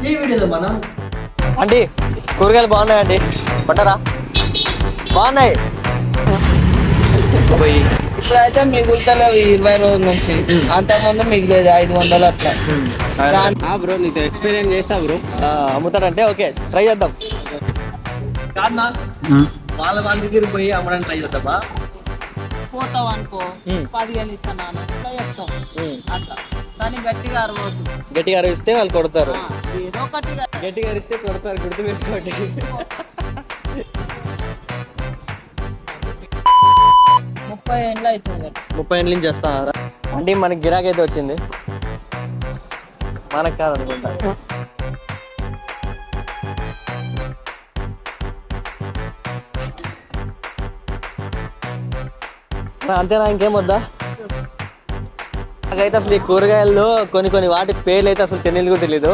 ఈ వీడియోలో మనం అంటే కూరగాయలు బాగున్నాయండి, పట్టరా? బాగున్నాయి. ఇప్పుడైతే మిగులుతలేవు 20 రోజుల నుంచి, అంతకుముందు మిగిలేదు 500 అట్లా. బ్రో నీతో ఎక్స్పీరియన్స్ చేస్తా బ్రో. అమ్ముతాడంటే ఓకే, ట్రై చేద్దాం. కాదన్నా వాళ్ళ దగ్గరికి పోయి అమ్మడానికి ట్రై చేద్దామా? పోతాం అనుకో 15 ఇస్తాను ఇట్లా చెప్తాం అట్లా, కానీ గట్టిగా అరవద్దు. గట్టిగా అరిస్తే వాళ్ళు కొడతారు, ఏదో ఒకటి గట్టిగా అరిస్తే కొడతారు, గుర్తు పెట్టుకోండి. 30 ఏళ్ళు అవుతుంది. 30 ఏళ్ళ నుంచి చేస్తారా? అంటే మనకి గిరాకీ అయితే వచ్చింది, మనకు కాదనుకుంటా. అంతేనా, ఇంకేం వద్దా? నాకైతే అసలు ఈ కూరగాయల్లో కొన్ని వాటి పేర్లు అయితే అసలు తెలియదు కూడా తెలీదు.